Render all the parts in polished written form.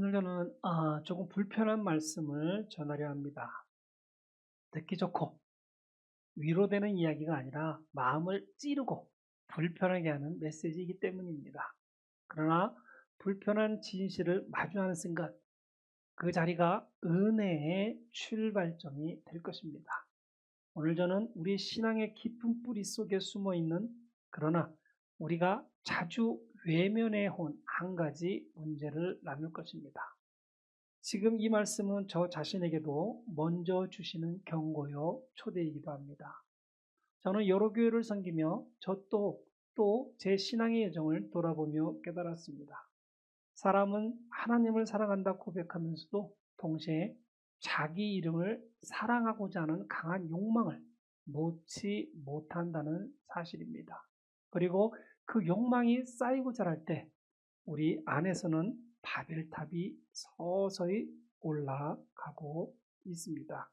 오늘 저는 조금 불편한 말씀을 전하려 합니다. 듣기 좋고 위로되는 이야기가 아니라 마음을 찌르고 불편하게 하는 메시지이기 때문입니다. 그러나 불편한 진실을 마주하는 순간 그 자리가 은혜의 출발점이 될 것입니다. 오늘 저는 우리 신앙의 깊은 뿌리 속에 숨어 있는, 그러나 우리가 자주 외면해 온 한 가지 문제를 나눌 것입니다. 지금 이 말씀은 저 자신에게도 먼저 주시는 경고요, 초대이기도 합니다. 저는 여러 교회를 섬기며 또 제 신앙의 여정을 돌아보며 깨달았습니다. 사람은 하나님을 사랑한다 고백하면서도 동시에 자기 이름을 사랑하고자 하는 강한 욕망을 놓지 못한다는 사실입니다. 그리고 그 욕망이 쌓이고 자랄 때 우리 안에서는 바벨탑이 서서히 올라가고 있습니다.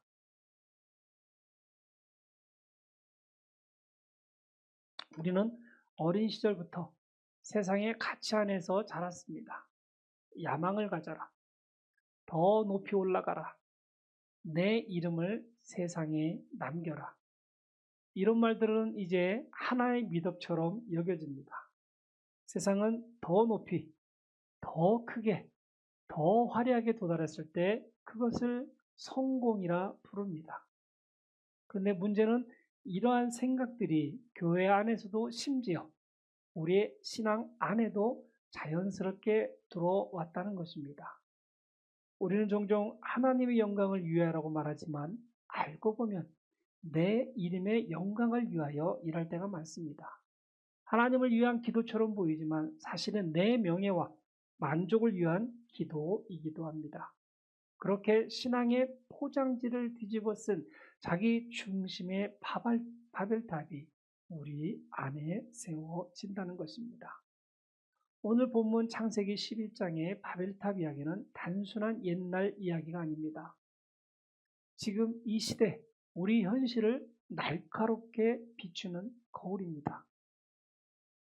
우리는 어린 시절부터 세상의 가치 안에서 자랐습니다. 야망을 가져라. 더 높이 올라가라. 내 이름을 세상에 남겨라. 이런 말들은 이제 하나의 미덕처럼 여겨집니다. 세상은 더 높이, 더 크게, 더 화려하게 도달했을 때 그것을 성공이라 부릅니다. 그런데 문제는 이러한 생각들이 교회 안에서도 심지어 우리의 신앙 안에도 자연스럽게 들어왔다는 것입니다. 우리는 종종 하나님의 영광을 위하여라고 말하지만 알고 보면 내 이름의 영광을 위하여 일할 때가 많습니다. 하나님을 위한 기도처럼 보이지만 사실은 내 명예와 만족을 위한 기도이기도 합니다. 그렇게 신앙의 포장지를 뒤집어 쓴 자기 중심의 바벨탑이 우리 안에 세워진다는 것입니다. 오늘 본문 창세기 11장의 바벨탑 이야기는 단순한 옛날 이야기가 아닙니다. 지금 이 시대, 우리 현실을 날카롭게 비추는 거울입니다.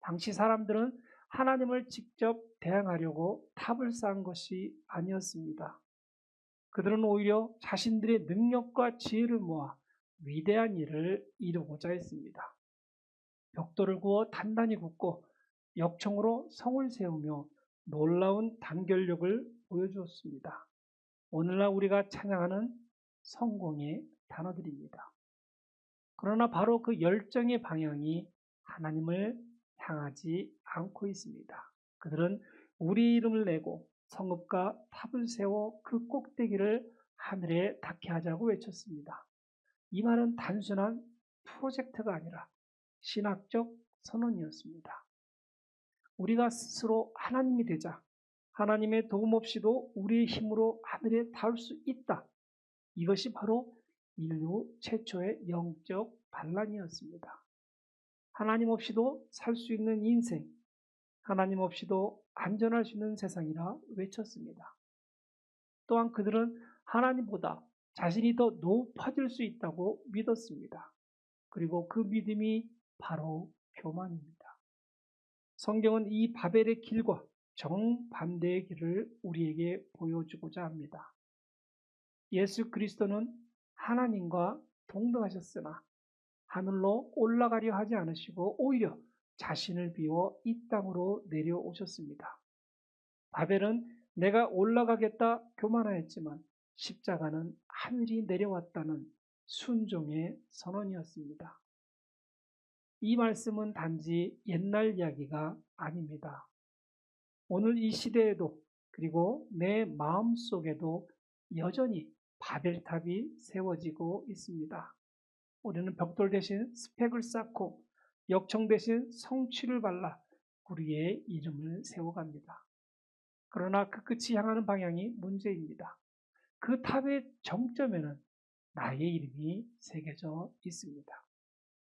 당시 사람들은 하나님을 직접 대항하려고 탑을 쌓은 것이 아니었습니다. 그들은 오히려 자신들의 능력과 지혜를 모아 위대한 일을 이루고자 했습니다. 벽돌을 구워 단단히 굽고 역청으로 성을 세우며 놀라운 단결력을 보여주었습니다. 오늘날 우리가 찬양하는 성공의 단어들입니다. 그러나 바로 그 열정의 방향이 하나님을 향하지 않고 있습니다. 그들은 우리 이름을 내고 성읍과 탑을 세워 그 꼭대기를 하늘에 닿게 하자고 외쳤습니다. 이 말은 단순한 프로젝트가 아니라 신학적 선언이었습니다. 우리가 스스로 하나님이 되자, 하나님의 도움 없이도 우리의 힘으로 하늘에 닿을 수 있다. 이것이 바로 인류 최초의 영적 반란이었습니다. 하나님 없이도 살 수 있는 인생, 하나님 없이도 안전할 수 있는 세상이라 외쳤습니다. 또한 그들은 하나님보다 자신이 더 높아질 수 있다고 믿었습니다. 그리고 그 믿음이 바로 교만입니다. 성경은 이 바벨의 길과 정반대의 길을 우리에게 보여주고자 합니다. 예수 그리스도는 하나님과 동등하셨으나 하늘로 올라가려 하지 않으시고 오히려 자신을 비워 이 땅으로 내려오셨습니다. 바벨은 내가 올라가겠다 교만하였지만 십자가는 하늘이 내려왔다는 순종의 선언이었습니다. 이 말씀은 단지 옛날 이야기가 아닙니다. 오늘 이 시대에도 그리고 내 마음속에도 여전히 바벨탑이 세워지고 있습니다. 우리는 벽돌 대신 스펙을 쌓고 역청 대신 성취를 발라 우리의 이름을 세워갑니다. 그러나 그 끝이 향하는 방향이 문제입니다. 그 탑의 정점에는 나의 이름이 새겨져 있습니다.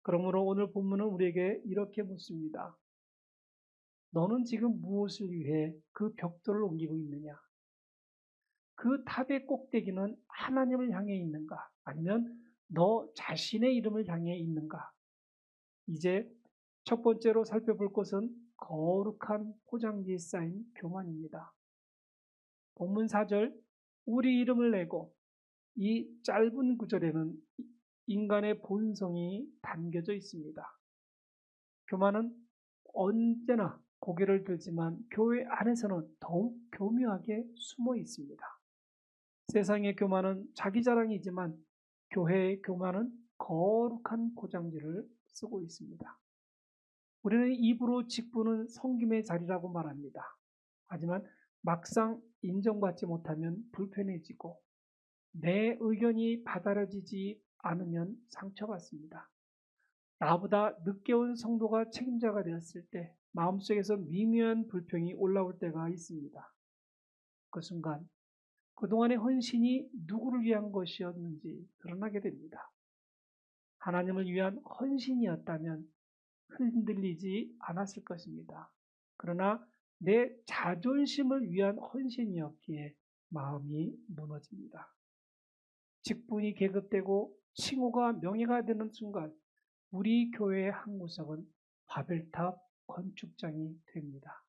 그러므로 오늘 본문은 우리에게 이렇게 묻습니다. 너는 지금 무엇을 위해 그 벽돌을 옮기고 있느냐? 그 탑의 꼭대기는 하나님을 향해 있는가? 아니면 너 자신의 이름을 향해 있는가? 이제 첫 번째로 살펴볼 것은 거룩한 포장지에 쌓인 교만입니다. 본문 4절 우리 이름을 내고 이 짧은 구절에는 인간의 본성이 담겨져 있습니다. 교만은 언제나 고개를 들지만 교회 안에서는 더욱 교묘하게 숨어 있습니다. 세상의 교만은 자기 자랑이지만 교회의 교만은 거룩한 포장지를 쓰고 있습니다. 우리는 입으로 직분은 섬김의 자리라고 말합니다. 하지만 막상 인정받지 못하면 불편해지고 내 의견이 받아들여지지 않으면 상처받습니다. 나보다 늦게 온 성도가 책임자가 되었을 때 마음속에서 미묘한 불평이 올라올 때가 있습니다. 그 순간 그동안의 헌신이 누구를 위한 것이었는지 드러나게 됩니다. 하나님을 위한 헌신이었다면 흔들리지 않았을 것입니다. 그러나 내 자존심을 위한 헌신이었기에 마음이 무너집니다. 직분이 계급되고 칭호가 명예가 되는 순간 우리 교회의 한 구석은 바벨탑 건축장이 됩니다.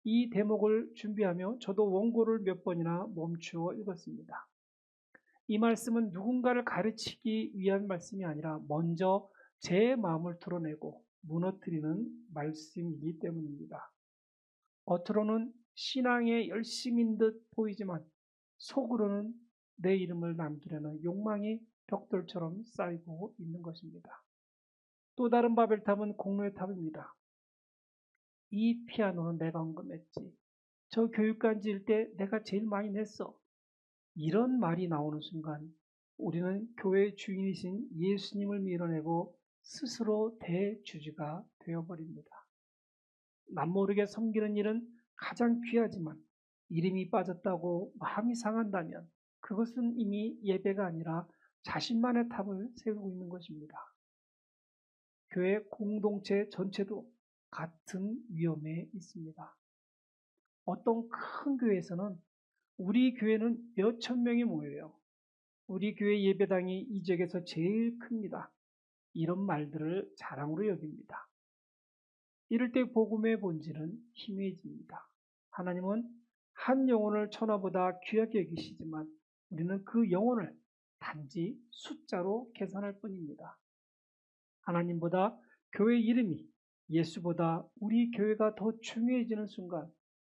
이 대목을 준비하며 저도 원고를 몇 번이나 멈추어 읽었습니다. 이 말씀은 누군가를 가르치기 위한 말씀이 아니라 먼저 제 마음을 드러내고 무너뜨리는 말씀이기 때문입니다. 겉으로는 신앙의 열심인 듯 보이지만 속으로는 내 이름을 남기려는 욕망이 벽돌처럼 쌓이고 있는 것입니다. 또 다른 바벨탑은 공로의 탑입니다. 이 피아노는 내가 헌금했지. 저 교육관 지을 때 내가 제일 많이 냈어. 이런 말이 나오는 순간 우리는 교회 주인이신 예수님을 밀어내고 스스로 대주주가 되어버립니다. 남모르게 섬기는 일은 가장 귀하지만 이름이 빠졌다고 마음이 상한다면 그것은 이미 예배가 아니라 자신만의 탑을 세우고 있는 것입니다. 교회 공동체 전체도 같은 위험에 있습니다. 어떤 큰 교회에서는 우리 교회는 몇천 명이 모여요. 우리 교회 예배당이 이 지역에서 제일 큽니다. 이런 말들을 자랑으로 여깁니다. 이럴 때 복음의 본질은 희미해집니다. 하나님은 한 영혼을 천하보다 귀하게 여기시지만 우리는 그 영혼을 단지 숫자로 계산할 뿐입니다. 하나님보다 교회 이름이 예수보다 우리 교회가 더 중요해지는 순간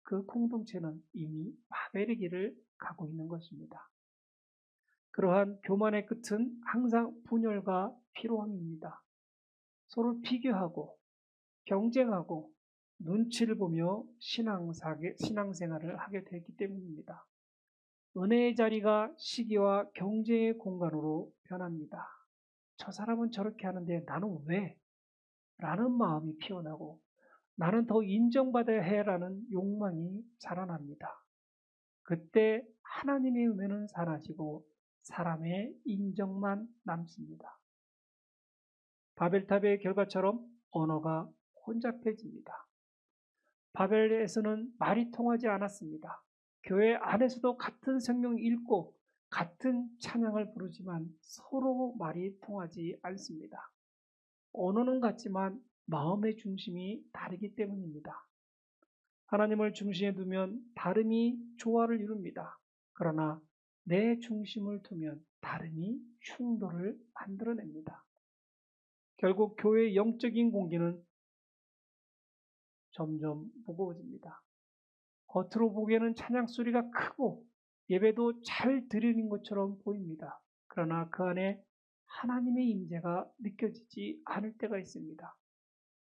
그 공동체는 이미 바벨의 길을 가고 있는 것입니다. 그러한 교만의 끝은 항상 분열과 피로함입니다. 서로 비교하고 경쟁하고 눈치를 보며 신앙생활을 하게 되기 때문입니다. 은혜의 자리가 시기와 경쟁의 공간으로 변합니다. 저 사람은 저렇게 하는데 나는 왜? 라는 마음이 피어나고 나는 더 인정받아야 해 라는 욕망이 자라납니다. 그때 하나님의 은혜는 사라지고 사람의 인정만 남습니다. 바벨탑의 결과처럼 언어가 혼잡해집니다. 바벨에서는 말이 통하지 않았습니다. 교회 안에서도 같은 성경 읽고 같은 찬양을 부르지만 서로 말이 통하지 않습니다. 언어는 같지만 마음의 중심이 다르기 때문입니다. 하나님을 중심에 두면 다름이 조화를 이룹니다. 그러나 내 중심을 두면 다름이 충돌을 만들어냅니다. 결국 교회의 영적인 공기는 점점 무거워집니다. 겉으로 보기에는 찬양 소리가 크고 예배도 잘 드리는 것처럼 보입니다. 그러나 그 안에 하나님의 임재가 느껴지지 않을 때가 있습니다.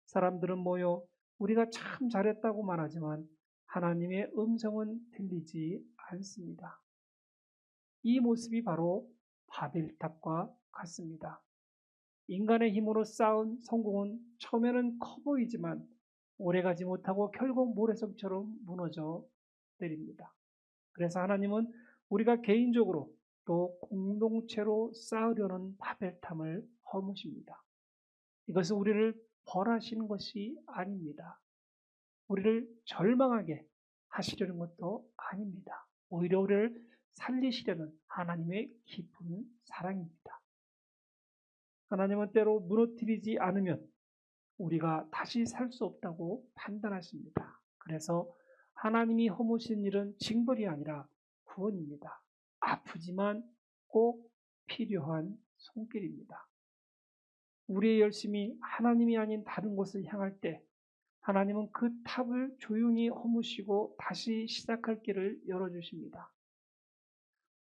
사람들은 모여 우리가 참 잘했다고 말하지만 하나님의 음성은 들리지 않습니다. 이 모습이 바로 바벨탑과 같습니다. 인간의 힘으로 쌓은 성공은 처음에는 커 보이지만 오래가지 못하고 결국 모래성처럼 무너져 내립니다. 그래서 하나님은 우리가 개인적으로 또 공동체로 쌓으려는 바벨탑을 허무십니다. 이것은 우리를 벌하시는 것이 아닙니다. 우리를 절망하게 하시려는 것도 아닙니다. 오히려 우리를 살리시려는 하나님의 깊은 사랑입니다. 하나님은 때로 무너뜨리지 않으면 우리가 다시 살 수 없다고 판단하십니다. 그래서 하나님이 허무신 일은 징벌이 아니라 구원입니다. 아프지만 꼭 필요한 손길입니다. 우리의 열심이 하나님이 아닌 다른 곳을 향할 때 하나님은 그 탑을 조용히 허무시고 다시 시작할 길을 열어주십니다.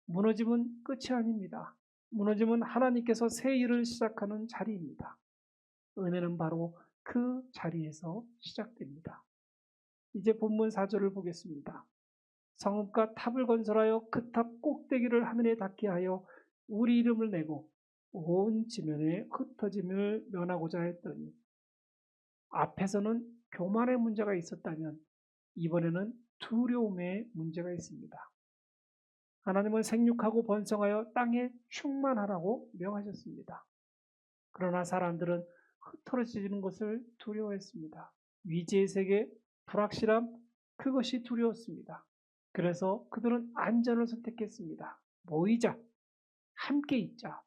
무너짐은 끝이 아닙니다. 무너짐은 하나님께서 새 일을 시작하는 자리입니다. 은혜는 바로 그 자리에서 시작됩니다. 이제 본문 4절을 보겠습니다. 성읍과 탑을 건설하여 그 탑 꼭대기를 하늘에 닿게 하여 우리 이름을 내고 온 지면에 흩어짐을 면하고자 했더니, 앞에서는 교만의 문제가 있었다면 이번에는 두려움의 문제가 있습니다. 하나님은 생육하고 번성하여 땅에 충만하라고 명하셨습니다. 그러나 사람들은 흩어지는 것을 두려워했습니다. 위지의 세계, 불확실함, 그것이 두려웠습니다. 그래서 그들은 안전을 선택했습니다. 모이자, 함께 있자,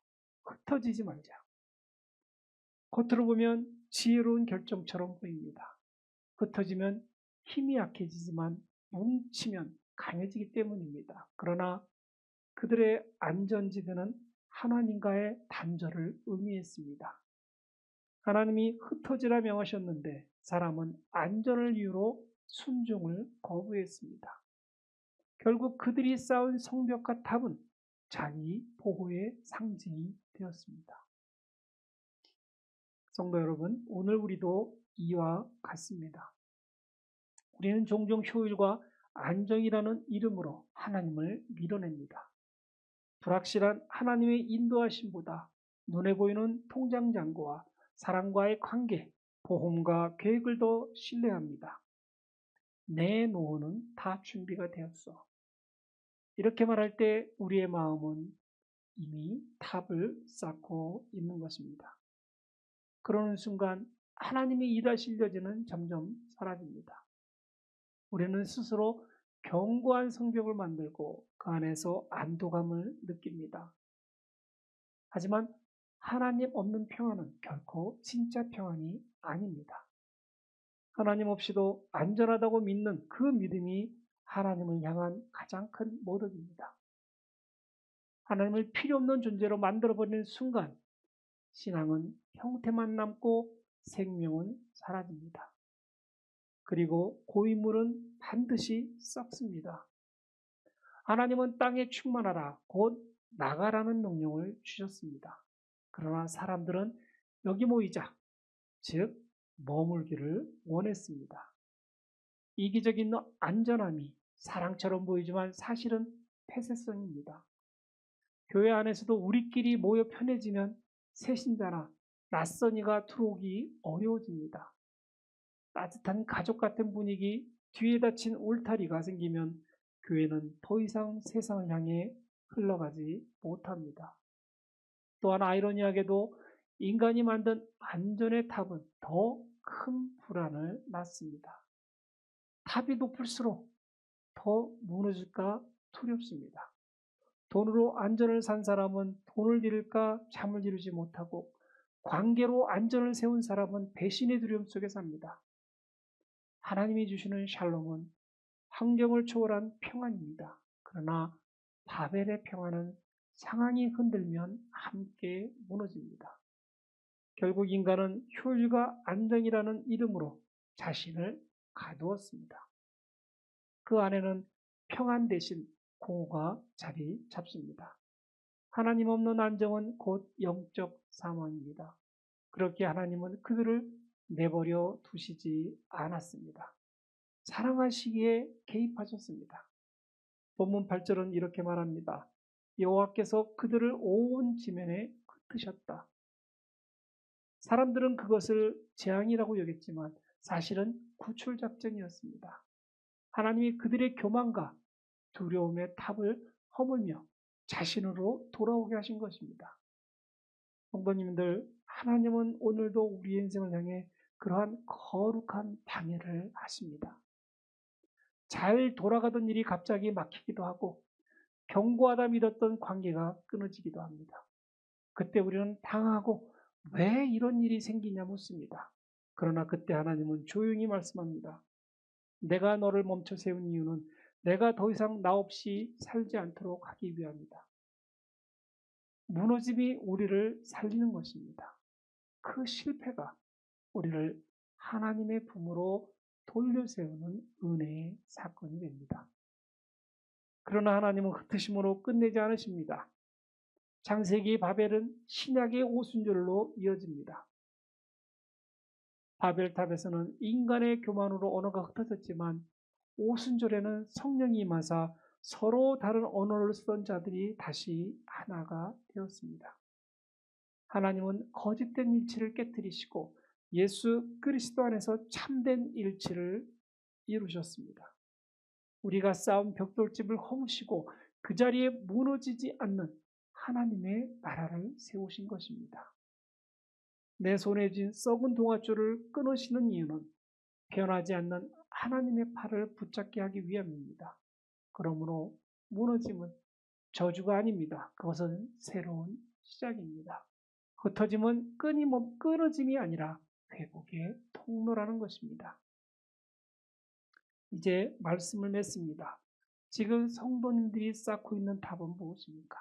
흩어지지 말자. 겉으로 보면 지혜로운 결정처럼 보입니다. 흩어지면 힘이 약해지지만 뭉치면 강해지기 때문입니다. 그러나 그들의 안전지대는 하나님과의 단절을 의미했습니다. 하나님이 흩어지라 명하셨는데 사람은 안전을 이유로 순종을 거부했습니다. 결국 그들이 쌓은 성벽과 탑은 자기 보호의 상징이 되었습니다. 성도 여러분, 오늘 우리도 이와 같습니다. 우리는 종종 효율과 안정이라는 이름으로 하나님을 밀어냅니다. 불확실한 하나님의 인도하심보다 눈에 보이는 통장잔고와 사람과의 관계, 보험과 계획을 더 신뢰합니다. 내 노후는 다 준비가 되었어. 이렇게 말할 때 우리의 마음은 이미 탑을 쌓고 있는 것입니다. 그러는 순간 하나님이 일하실 여지는 점점 사라집니다. 우리는 스스로 견고한 성벽을 만들고 그 안에서 안도감을 느낍니다. 하지만 하나님 없는 평안은 결코 진짜 평안이 아닙니다. 하나님 없이도 안전하다고 믿는 그 믿음이 하나님을 향한 가장 큰 모독입니다. 하나님을 필요 없는 존재로 만들어버리는 순간 신앙은 형태만 남고 생명은 사라집니다. 그리고 고인물은 반드시 썩습니다. 하나님은 땅에 충만하라, 곧 나가라는 명령을 주셨습니다. 그러나 사람들은 여기 모이자, 즉 머물기를 원했습니다. 이기적인 안전함이 사랑처럼 보이지만 사실은 폐쇄성입니다. 교회 안에서도 우리끼리 모여 편해지면 새신자나 낯선 이가 들어오기 어려워집니다. 따뜻한 가족 같은 분위기, 뒤에 닫힌 울타리가 생기면 교회는 더 이상 세상을 향해 흘러가지 못합니다. 또한 아이러니하게도 인간이 만든 안전의 탑은 더 큰 불안을 낳습니다. 탑이 높을수록 더 무너질까 두렵습니다. 돈으로 안전을 산 사람은 돈을 잃을까 잠을 이루지 못하고, 관계로 안전을 세운 사람은 배신의 두려움 속에 삽니다. 하나님이 주시는 샬롬은 환경을 초월한 평안입니다. 그러나 바벨의 평안은 상황이 흔들면 함께 무너집니다. 결국 인간은 효율과 안정이라는 이름으로 자신을 가두었습니다. 그 안에는 평안 대신 공허가 자리 잡습니다. 하나님 없는 안정은 곧 영적 사망입니다. 그렇게 하나님은 그들을 내버려 두시지 않았습니다. 사랑하시기에 개입하셨습니다. 본문 8절은 이렇게 말합니다. 여호와께서 그들을 온 지면에 흩으셨다. 사람들은 그것을 재앙이라고 여겼지만 사실은 구출작전이었습니다. 하나님이 그들의 교만과 두려움의 탑을 허물며 자신으로 돌아오게 하신 것입니다. 성도님들, 하나님은 오늘도 우리 인생을 향해 그러한 거룩한 방해를 하십니다. 잘 돌아가던 일이 갑자기 막히기도 하고 견고하다 믿었던 관계가 끊어지기도 합니다. 그때 우리는 당하고 왜 이런 일이 생기냐 묻습니다. 그러나 그때 하나님은 조용히 말씀합니다. 내가 너를 멈춰 세운 이유는 내가 더 이상 나 없이 살지 않도록 하기 위함이다. 무너짐이 우리를 살리는 것입니다. 그 실패가 우리를 하나님의 품으로 돌려세우는 은혜의 사건이 됩니다. 그러나 하나님은 흩으심으로 끝내지 않으십니다. 창세기 바벨은 신약의 오순절로 이어집니다. 바벨탑에서는 인간의 교만으로 언어가 흩어졌지만 오순절에는 성령이 임하사 서로 다른 언어를 쓰던 자들이 다시 하나가 되었습니다. 하나님은 거짓된 일치를 깨뜨리시고 예수 그리스도 안에서 참된 일치를 이루셨습니다. 우리가 쌓은 벽돌집을 허무시고 그 자리에 무너지지 않는 하나님의 나라를 세우신 것입니다. 내 손에 쥔 썩은 동아줄을 끊으시는 이유는 변하지 않는 하나님의 팔을 붙잡게 하기 위함입니다. 그러므로 무너짐은 저주가 아닙니다. 그것은 새로운 시작입니다. 흩어짐은 끊어짐이 아니라 회복의 통로라는 것입니다. 이제 말씀을 맺습니다. 지금 성도님들이 쌓고 있는 답은 무엇입니까?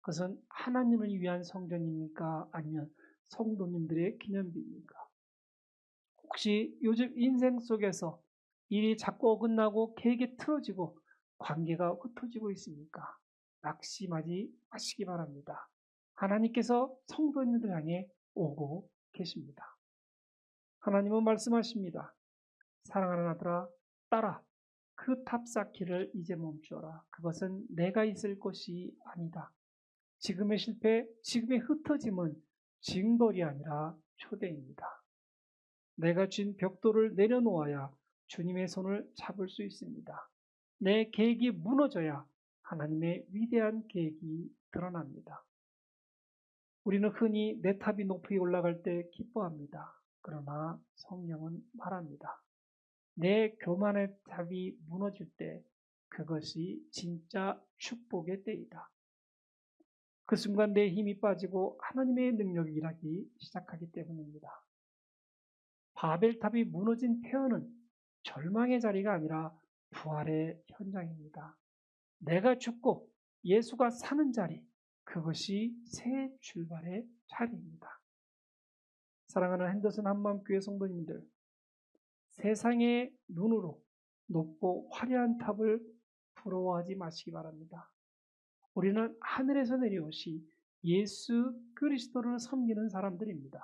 그것은 하나님을 위한 성전입니까? 아니면 성도님들의 기념비입니까? 혹시 요즘 인생 속에서 일이 자꾸 어긋나고 계획이 틀어지고 관계가 흩어지고 있습니까? 낙심하지 마시기 바랍니다. 하나님께서 성도님들 향해 오고 계십니다. 하나님은 말씀하십니다. 사랑하는 아들아, 딸아, 그 탑 쌓기를 이제 멈추어라. 그것은 내가 있을 것이 아니다. 지금의 실패, 지금의 흩어짐은 징벌이 아니라 초대입니다. 내가 쥔 벽돌을 내려놓아야 주님의 손을 잡을 수 있습니다. 내 계획이 무너져야 하나님의 위대한 계획이 드러납니다. 우리는 흔히 내 탑이 높이 올라갈 때 기뻐합니다. 그러나 성령은 말합니다. 내 교만의 탑이 무너질 때 그것이 진짜 축복의 때이다. 그 순간 내 힘이 빠지고 하나님의 능력이 일하기 시작하기 때문입니다. 바벨탑이 무너진 폐허는 절망의 자리가 아니라 부활의 현장입니다. 내가 죽고 예수가 사는 자리, 그것이 새 출발의 자리입니다. 사랑하는 핸더슨 한마음교회 성도님들, 세상의 눈으로 높고 화려한 탑을 부러워하지 마시기 바랍니다. 우리는 하늘에서 내려오신 예수 그리스도를 섬기는 사람들입니다.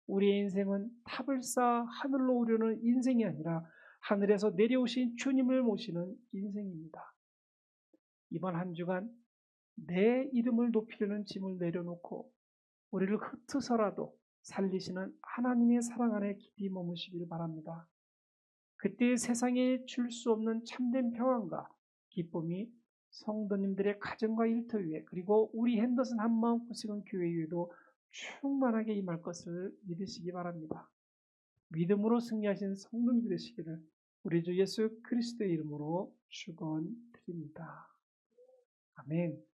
우리의 인생은 탑을 쌓아 하늘로 오르는 인생이 아니라 하늘에서 내려오신 주님을 모시는 인생입니다. 이번 한 주간 내 이름을 높이려는 짐을 내려놓고 우리를 흩어서라도 살리시는 하나님의 사랑 안에 깊이 머무시길 바랍니다. 그때 세상에 줄 수 없는 참된 평안과 기쁨이 성도님들의 가정과 일터 위에 그리고 우리 핸더슨 한마음 구세군 교회 위에도 충만하게 임할 것을 믿으시기 바랍니다. 믿음으로 승리하신 성도님 되시기를 우리 주 예수 그리스도의 이름으로 축원드립니다. 아멘.